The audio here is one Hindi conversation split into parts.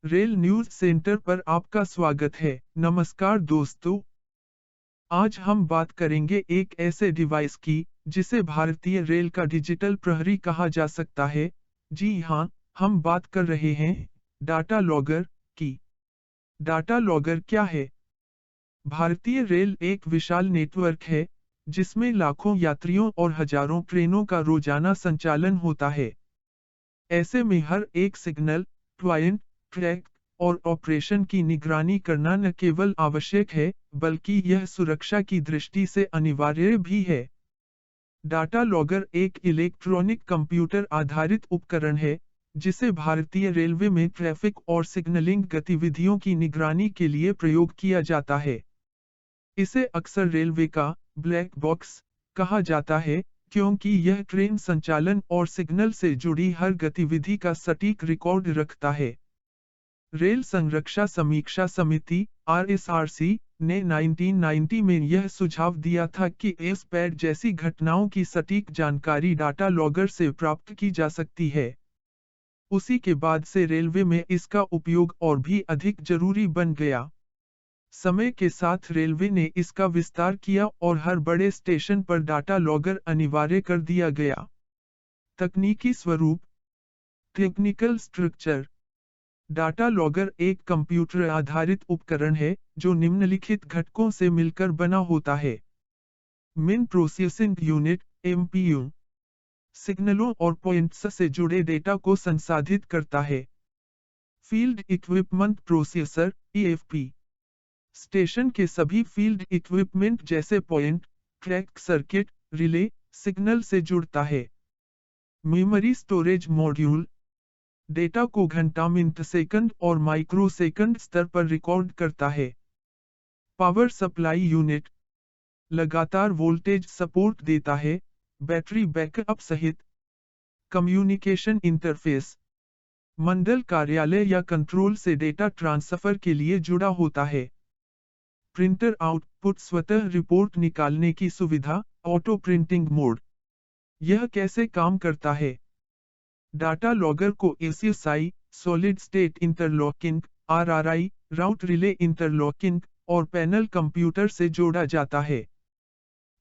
रेल न्यूज सेंटर पर आपका स्वागत है। नमस्कार दोस्तों, आज हम बात करेंगे एक ऐसे डिवाइस की जिसे भारतीय रेल का डिजिटल प्रहरी कहा जा सकता है। जी हाँ, हम बात कर रहे हैं डाटा लॉगर की। डाटा लॉगर क्या है? भारतीय रेल एक विशाल नेटवर्क है जिसमें लाखों यात्रियों और हजारों ट्रेनों का रोजाना संचालन होता है। ऐसे में हर एक सिग्नल, पॉइंट, ट्रैक और ऑपरेशन की निगरानी करना न केवल आवश्यक है, बल्कि यह सुरक्षा की दृष्टि से अनिवार्य भी है। डाटा लॉगर एक इलेक्ट्रॉनिक कंप्यूटर आधारित उपकरण है, जिसे भारतीय रेलवे में ट्रैफिक और सिग्नलिंग गतिविधियों की निगरानी के लिए प्रयोग किया जाता है। इसे अक्सर रेलवे का ब्लैक बॉक्स कहा जाता है, क्योंकि यह ट्रेन संचालन और सिग्नल से जुड़ी हर गतिविधि का सटीक रिकॉर्ड रखता है। रेल संरक्षा समीक्षा समिति (RSRC) ने 1990 में यह सुझाव दिया था कि एस-पैड जैसी घटनाओं की सटीक जानकारी डाटा लॉगर से प्राप्त की जा सकती है। उसी के बाद से रेलवे में इसका उपयोग और भी अधिक जरूरी बन गया। समय के साथ रेलवे ने इसका विस्तार किया और हर बड़े स्टेशन पर डाटा लॉगर अनिवार्य कर दिया गया। तकनीकी स्वरूप, टेक्निकल स्ट्रक्चर। डाटा लॉगर एक कंप्यूटर आधारित उपकरण है जो निम्नलिखित घटकों से मिलकर बना होता है। मेन प्रोसेसिंग यूनिट (MPU) सिग्नलों और पॉइंट्स से जुड़े डेटा को संसाधित करता है। Field equipment processor (EFP) station के सभी फील्ड इक्विपमेंट जैसे point, track, circuit, relay, signal से जुड़ता है। मेमोरी स्टोरेज मॉड्यूल डेटा को घंटा, मिनट, सेकंड और माइक्रोसेकंड स्तर पर रिकॉर्ड करता है। पावर सप्लाई यूनिट लगातार वोल्टेज सपोर्ट देता है, बैटरी बैकअप सहित। कम्युनिकेशन इंटरफेस मंडल कार्यालय या कंट्रोल से डेटा ट्रांसफर के लिए जुड़ा होता है। प्रिंटर आउटपुट स्वतः रिपोर्ट निकालने की सुविधा, ऑटो प्रिंटिंग मोड। यह कैसे काम करता है? डाटा लॉगर को SSI, solid state interlocking, RRI, राउट रिले इंटरलॉकिंग और पैनल कंप्यूटर से जोड़ा जाता है।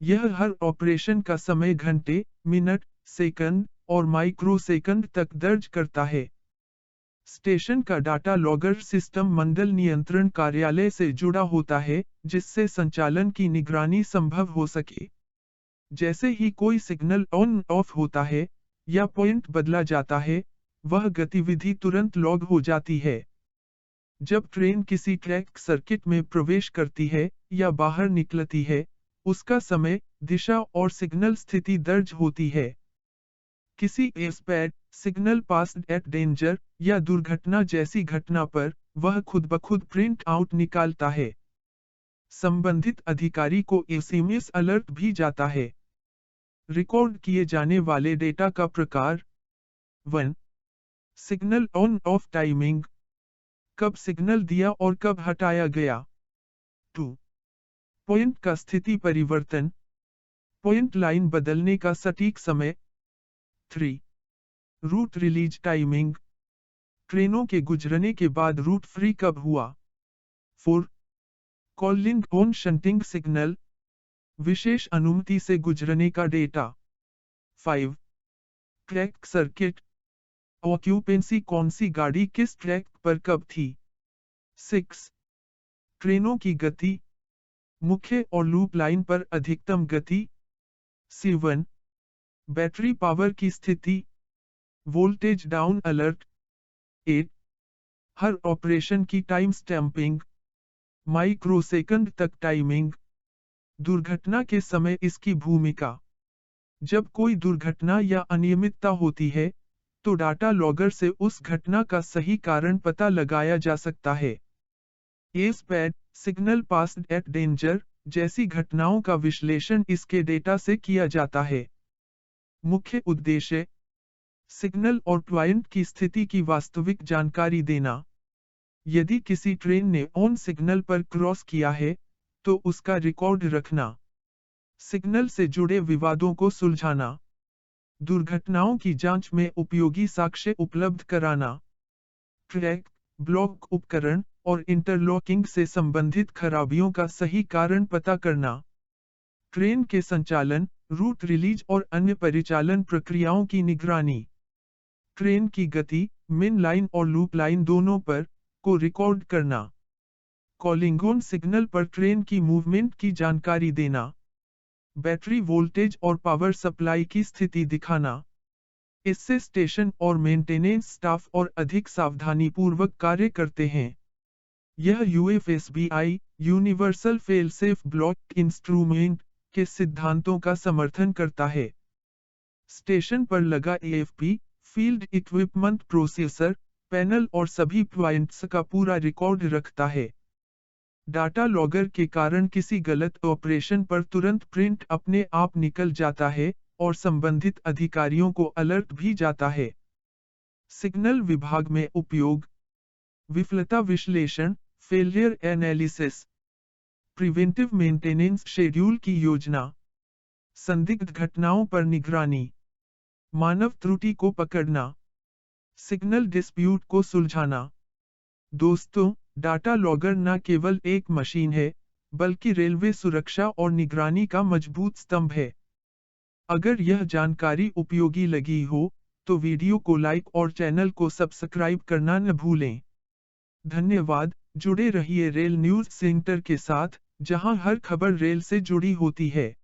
यह हर ऑपरेशन का समय घंटे, मिनट, सेकंड और माइक्रोसेकंड तक दर्ज करता है। स्टेशन का डाटा लॉगर सिस्टम मंडल नियंत्रण कार्यालय से जुड़ा होता है, जिससे संचालन की निगरानी संभव हो सके। जैसे ही कोई सिग्नल ऑन ऑफ होता है या पॉइंट बदला जाता है, वह गतिविधि तुरंत लॉग हो जाती है। जब ट्रेन किसी ट्रैक सर्किट में प्रवेश करती है या बाहर निकलती है, उसका समय, दिशा और सिग्नल स्थिति दर्ज होती है। किसी SPAD, signal passed at danger या दुर्घटना जैसी घटना पर, वह खुद ब खुद प्रिंट आउट निकालता है। संबंधित अधिकारी को SMS अलर्ट भी जाता है। रिकॉर्ड किए जाने वाले डेटा का प्रकार 1. सिग्नल ऑन ऑफ टाइमिंग कब सिग्नल दिया और कब हटाया गया। 2. पॉइंट का स्थिति परिवर्तन पॉइंट लाइन बदलने का सटीक समय। 3. रूट रिलीज टाइमिंग ट्रेनों के गुजरने के बाद रूट फ्री कब हुआ। 4. कॉलिंग ऑन शंटिंग सिग्नल विशेष अनुमति से गुजरने का डेटा। 5. ट्रैक सर्किट ऑक्यूपेंसी कौन सी गाड़ी किस ट्रैक पर कब थी। 6. ट्रेनों की गति मुख्य और लूप लाइन पर अधिकतम गति। 7. बैटरी पावर की स्थिति वोल्टेज डाउन अलर्ट। 8. हर ऑपरेशन की टाइम स्टैंपिंग माइक्रोसेकंड तक टाइमिंग दुर्घटना के समय इसकी भूमिका जब कोई दुर्घटना या अनियमितता होती है, तो डाटा लॉगर से उस घटना का सही कारण पता लगाया जा सकता है। SPAD, signal passed at danger जैसी घटनाओं का विश्लेषण इसके डेटा से किया जाता है। मुख्य उद्देश्य सिग्नल और पॉइंट की स्थिति की वास्तविक जानकारी देना। यदि किसी ट्रेन ने ऑन सिग्नल पर क्रॉस किया है, तो उसका रिकॉर्ड रखना। सिग्नल से जुड़े विवादों को सुलझाना। दुर्घटनाओं की जांच में उपयोगी साक्ष्य उपलब्ध कराना। ट्रैक, ब्लॉक उपकरण और इंटरलॉकिंग से संबंधित खराबियों का सही कारण पता करना। ट्रेन के संचालन, रूट रिलीज और अन्य परिचालन प्रक्रियाओं की निगरानी। ट्रेन की गति, मेन लाइन और लूप लाइन दोनों पर को रिकॉर्ड करना। कॉलिंग सिग्नल पर ट्रेन की मूवमेंट की जानकारी देना। बैटरी वोल्टेज और पावर सप्लाई की स्थिति दिखाना। इससे स्टेशन और मेंटेनेंस स्टाफ और अधिक सावधानीपूर्वक कार्य करते हैं। यह UFSBI universal fail safe block instrument के सिद्धांतों का समर्थन करता है। स्टेशन पर लगा AFP, field equipment processor, panel और सभी पॉइंट्स का पूरा रिकॉर्ड रखता है। डाटा लॉगर के कारण किसी गलत ऑपरेशन पर तुरंत प्रिंट अपने आप निकल जाता है और संबंधित अधिकारियों को अलर्ट भी जाता है। सिग्नल विभाग में उपयोग। विफलता विश्लेषण, failure analysis. Preventive maintenance schedule की योजना। संदिग्ध घटनाओं पर निगरानी। मानव त्रुटि को पकड़ना। सिग्नल डिस्प्यूट को सुलझाना। दोस्तों, डाटा लॉगर न केवल एक मशीन है, बल्कि रेलवे सुरक्षा और निगरानी का मजबूत स्तंभ है। अगर यह जानकारी उपयोगी लगी हो, तो वीडियो को लाइक और चैनल को सब्सक्राइब करना न भूलें। धन्यवाद। जुड़े रहिए रेल न्यूज़ सेंटर के साथ, जहां हर खबर रेल से जुड़ी होती है।